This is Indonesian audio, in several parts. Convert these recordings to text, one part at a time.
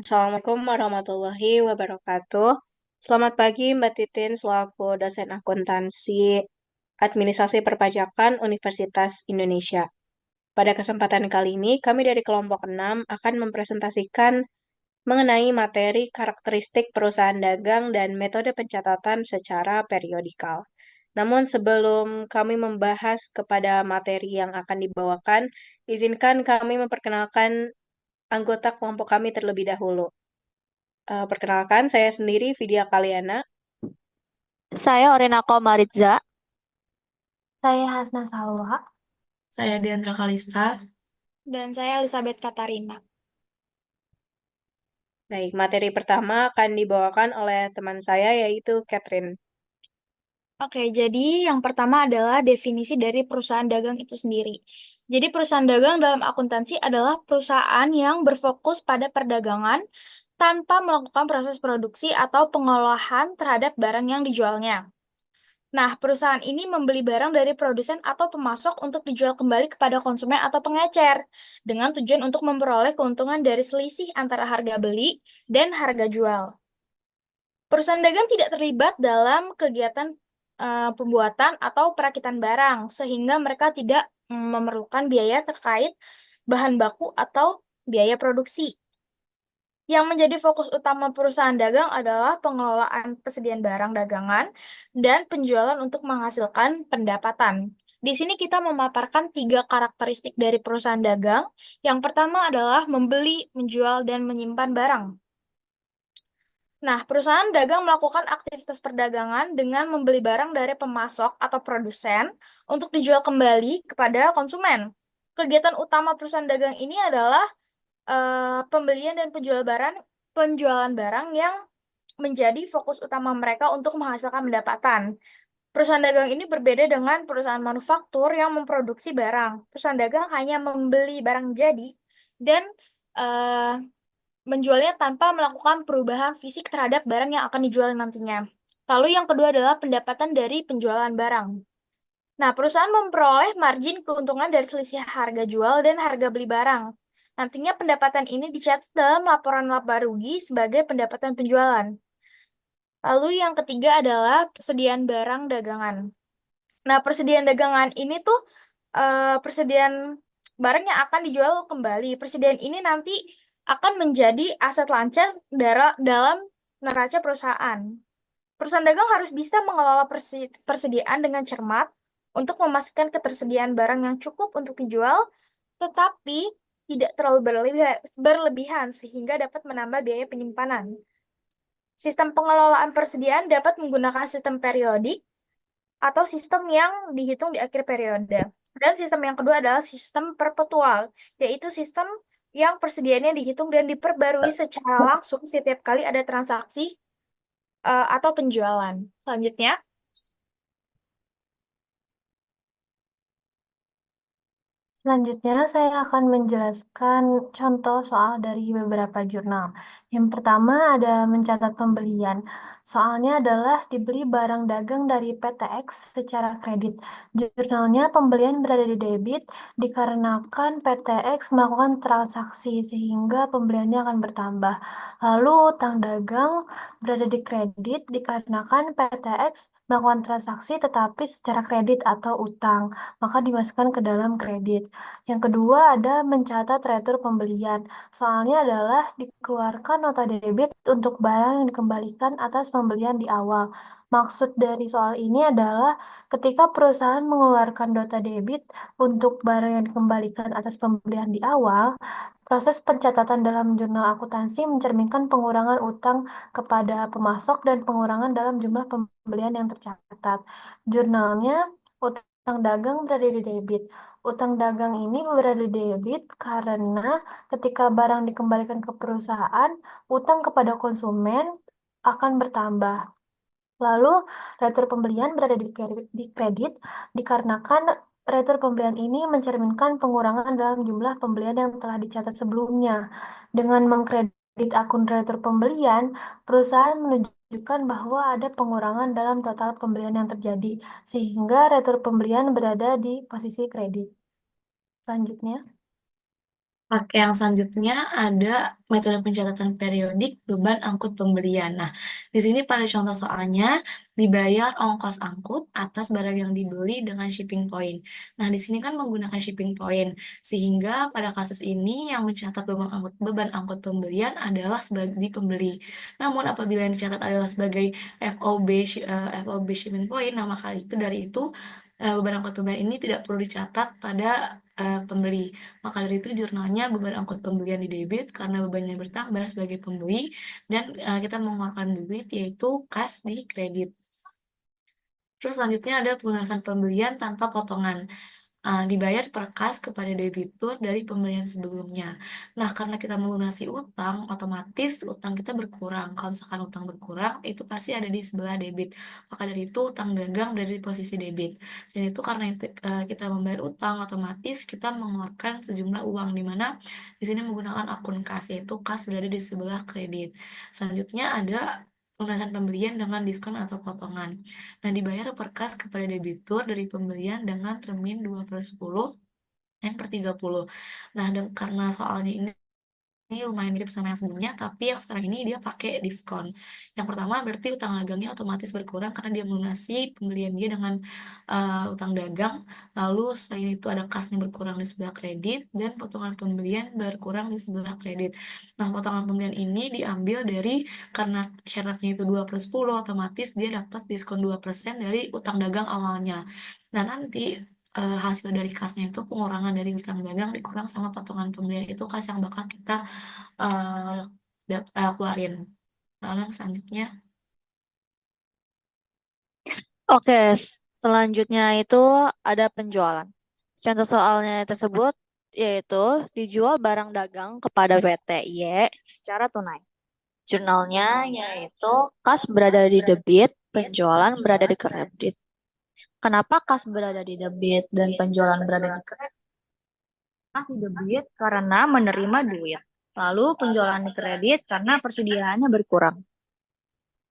Assalamualaikum warahmatullahi wabarakatuh. Selamat pagi Mbak Titin selaku dosen akuntansi Administrasi Perpajakan Universitas Indonesia. Pada kesempatan kali ini, kami dari kelompok 6 akan mempresentasikan mengenai materi karakteristik perusahaan dagang dan metode pencatatan secara periodikal. Namun sebelum kami membahas kepada materi yang akan dibawakan, izinkan kami memperkenalkan anggota kelompok kami terlebih dahulu. Perkenalkan, saya sendiri Vidya Kaliana. Saya Orenako Maritza. Saya Hasna Salwa. Saya Diandra Kalista. Dan saya Elizabeth Katarina. Baik, materi pertama akan dibawakan oleh teman saya yaitu Catherine. Oke, jadi yang pertama adalah definisi dari perusahaan dagang itu sendiri. Jadi perusahaan dagang dalam akuntansi adalah perusahaan yang berfokus pada perdagangan tanpa melakukan proses produksi atau pengolahan terhadap barang yang dijualnya. Nah, perusahaan ini membeli barang dari produsen atau pemasok untuk dijual kembali kepada konsumen atau pengecer dengan tujuan untuk memperoleh keuntungan dari selisih antara harga beli dan harga jual. Perusahaan dagang tidak terlibat dalam kegiatan pembuatan atau perakitan barang, sehingga mereka tidak memerlukan biaya terkait bahan baku atau biaya produksi. Yang menjadi fokus utama perusahaan dagang adalah pengelolaan persediaan barang dagangan dan penjualan untuk menghasilkan pendapatan. Di sini kita memaparkan 3 karakteristik dari perusahaan dagang. Yang pertama adalah membeli, menjual, dan menyimpan barang. Nah, perusahaan dagang melakukan aktivitas perdagangan dengan membeli barang dari pemasok atau produsen untuk dijual kembali kepada konsumen. Kegiatan utama perusahaan dagang ini adalah pembelian dan penjualan barang yang menjadi fokus utama mereka untuk menghasilkan pendapatan. Perusahaan dagang ini berbeda dengan perusahaan manufaktur yang memproduksi barang. Perusahaan dagang hanya membeli barang jadi dan eh, menjualnya tanpa melakukan perubahan fisik terhadap barang yang akan dijual nantinya. Lalu yang kedua adalah pendapatan dari penjualan barang. Nah, perusahaan memperoleh margin keuntungan dari selisih harga jual dan harga beli barang. Nantinya pendapatan ini dicatat dalam laporan laba rugi sebagai pendapatan penjualan. Lalu yang ketiga adalah persediaan barang dagangan. Nah, persediaan dagangan ini tuh persediaan barang yang akan dijual kembali. Persediaan ini nanti akan menjadi aset lancar dalam neraca perusahaan. Perusahaan dagang harus bisa mengelola persediaan dengan cermat untuk memastikan ketersediaan barang yang cukup untuk dijual, tetapi tidak terlalu berlebihan sehingga dapat menambah biaya penyimpanan. Sistem pengelolaan persediaan dapat menggunakan sistem periodik atau sistem yang dihitung di akhir periode. Dan sistem yang kedua adalah sistem perpetual, yaitu sistem yang persediaannya dihitung dan diperbarui secara langsung setiap kali ada transaksi atau penjualan. Selanjutnya, Selanjutnya, saya akan menjelaskan contoh soal dari beberapa jurnal. Yang pertama ada mencatat pembelian. Soalnya adalah dibeli barang dagang dari PTX secara kredit. Jurnalnya pembelian berada di debit dikarenakan PTX melakukan transaksi sehingga pembeliannya akan bertambah. Lalu utang dagang berada di kredit dikarenakan PTX melakukan transaksi tetapi secara kredit atau utang, maka dimasukkan ke dalam kredit. Yang kedua ada mencatat retur pembelian. Soalnya adalah dikeluarkan nota debit untuk barang yang dikembalikan atas pembelian di awal. Maksud dari soal ini adalah ketika perusahaan mengeluarkan nota debit untuk barang yang dikembalikan atas pembelian di awal, proses pencatatan dalam jurnal akuntansi mencerminkan pengurangan utang kepada pemasok dan pengurangan dalam jumlah pembelian yang tercatat. Jurnalnya utang dagang berada di debit. Utang dagang ini berada di debit karena ketika barang dikembalikan ke perusahaan, utang kepada konsumen akan bertambah. Lalu, retur pembelian berada di kredit dikarenakan retur pembelian ini mencerminkan pengurangan dalam jumlah pembelian yang telah dicatat sebelumnya. Dengan mengkredit akun retur pembelian, perusahaan menunjukkan bahwa ada pengurangan dalam total pembelian yang terjadi, sehingga retur pembelian berada di posisi kredit. Selanjutnya, Oke, yang selanjutnya ada metode pencatatan periodik beban angkut pembelian. Nah, di sini pada contoh soalnya dibayar ongkos angkut atas barang yang dibeli dengan shipping point. Nah, di sini kan menggunakan shipping point, sehingga pada kasus ini yang mencatat beban angkut pembelian adalah sebagai pembeli. Namun apabila yang dicatat adalah sebagai FOB shipping point, nah maka dari itu beban angkut pembelian ini tidak perlu dicatat pada pembeli. Maka dari itu jurnalnya beban angkut pembelian di debit karena bebannya bertambah sebagai pembeli dan kita mengeluarkan duit yaitu kas di kredit. Terus selanjutnya ada pelunasan pembelian tanpa potongan. Dibayar per kas kepada debitur dari pembelian sebelumnya. Nah, karena kita melunasi utang, otomatis utang kita berkurang. Kalau misalkan utang berkurang, itu pasti ada di sebelah debit. Maka dari itu utang dagang berada di posisi debit. Jadi itu karena kita membayar utang, otomatis kita mengeluarkan sejumlah uang di mana di sini menggunakan akun kas, yaitu kas berada di sebelah kredit. Selanjutnya ada pelunasan pembelian dengan diskon atau potongan. Nah, dibayar per kas kepada debitur dari pembelian dengan termin 2/10 dan per 30. Nah, karena soalnya ini lumayan mirip sama yang sebelumnya, tapi yang sekarang ini dia pakai diskon. Yang pertama berarti utang dagangnya otomatis berkurang karena dia melunasi pembelian dia dengan utang dagang. Lalu selain itu ada kasnya berkurang di sebelah kredit dan potongan pembelian berkurang di sebelah kredit. Nah, potongan pembelian ini diambil dari karena syaratnya itu 2/10, otomatis dia dapat diskon 2% dari utang dagang awalnya. Nah, nanti hasil dari kasnya itu pengurangan dari utang dagang dikurang sama potongan pembelian itu kas yang bakal kita eh keluarin. Lalu yang selanjutnya, Oke, selanjutnya itu ada penjualan. Contoh soalnya tersebut yaitu dijual barang dagang kepada PT Y secara tunai. Jurnalnya yaitu kas berada di debit, penjualan berada di kredit. Kenapa kas berada di debit dan penjualan berada di kredit? Kas di debit karena menerima duit. Lalu penjualan di kredit karena persediaannya berkurang.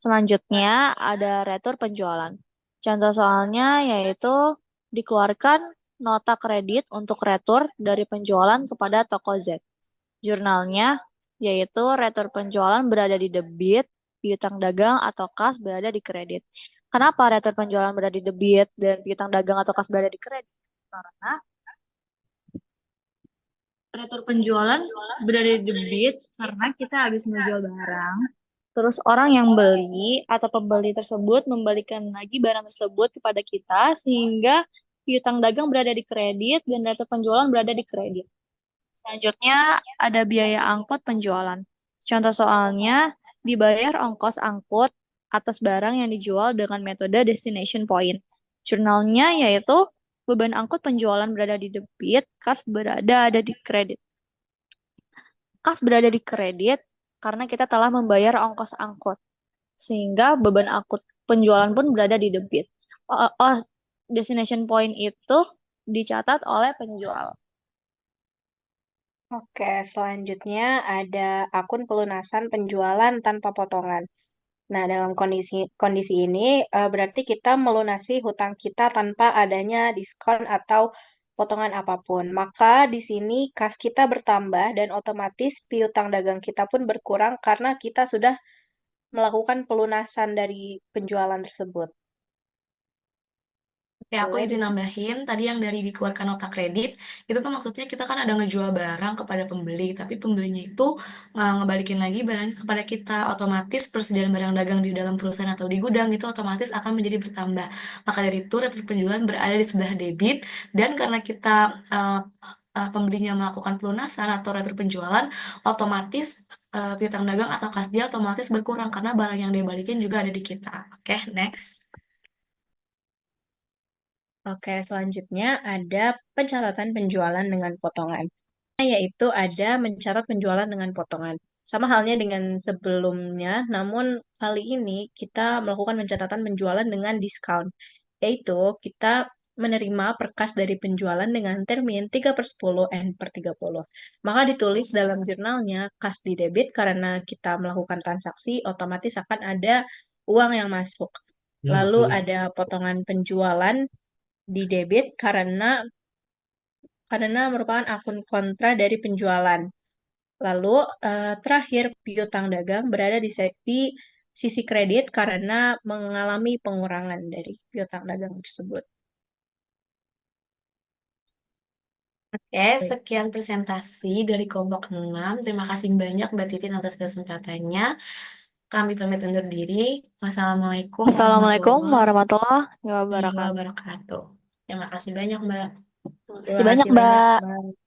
Selanjutnya ada retur penjualan. Contoh soalnya yaitu dikeluarkan nota kredit untuk retur dari penjualan kepada toko Z. Jurnalnya yaitu retur penjualan berada di debit, piutang dagang atau kas berada di kredit. Kenapa retur penjualan berada di debit dan piutang dagang atau kas berada di kredit? Karena retur penjualan berada di debit karena kita habis menjual barang. Terus orang yang beli atau pembeli tersebut membalikan lagi barang tersebut kepada kita sehingga piutang dagang berada di kredit dan retur penjualan berada di kredit. Selanjutnya ada biaya angkut penjualan. Contoh soalnya dibayar ongkos angkut atas barang yang dijual dengan metode destination point. Jurnalnya yaitu beban angkut penjualan berada di debit, kas ada di kredit. Kas berada di kredit karena kita telah membayar ongkos angkut, sehingga beban angkut penjualan pun berada di debit. Destination point itu dicatat oleh penjual. Oke, selanjutnya ada akun pelunasan penjualan tanpa potongan. Nah, dalam kondisi kondisi ini berarti kita melunasi hutang kita tanpa adanya diskon atau potongan apapun. Maka di sini kas kita bertambah dan otomatis piutang dagang kita pun berkurang karena kita sudah melakukan pelunasan dari penjualan tersebut. Oke, aku Boleh izin nambahin tadi yang dari dikeluarkan nota kredit itu tuh maksudnya kita kan ada ngejual barang kepada pembeli, tapi pembelinya itu ngebalikin lagi barangnya kepada kita. Otomatis persediaan barang dagang di dalam perusahaan atau di gudang itu otomatis akan menjadi bertambah. Maka dari itu retur penjualan berada di sebelah debit dan karena kita pembelinya melakukan pelunasan atau retur penjualan, otomatis piutang dagang atau kas dia otomatis berkurang karena barang yang dia balikin juga ada di kita. Oke, next. Oke, selanjutnya ada pencatatan penjualan dengan potongan, yaitu ada mencatat penjualan dengan potongan. Sama halnya dengan sebelumnya, namun kali ini kita melakukan pencatatan penjualan dengan diskon, yaitu kita menerima perkas dari penjualan dengan termin 3/10 N per 30. Maka ditulis dalam jurnalnya kas di debit karena kita melakukan transaksi, otomatis akan ada uang yang masuk. Lalu ada potongan penjualan di debit karena karena merupakan akun kontra dari penjualan. Lalu terakhir piutang dagang berada di sisi kredit karena mengalami pengurangan dari piutang dagang tersebut. Oke, sekian presentasi dari kelompok 6. Terima kasih banyak Mbak Titin atas kesempatannya. Kami pamit undur diri. Wassalamualaikum Assalamualaikum warahmatullahi warahmatullahi wabarakatuh. wabarakatuh. Terima kasih banyak, Mbak. Terima kasih Terima banyak, kasih banyak, Mbak. Mbak.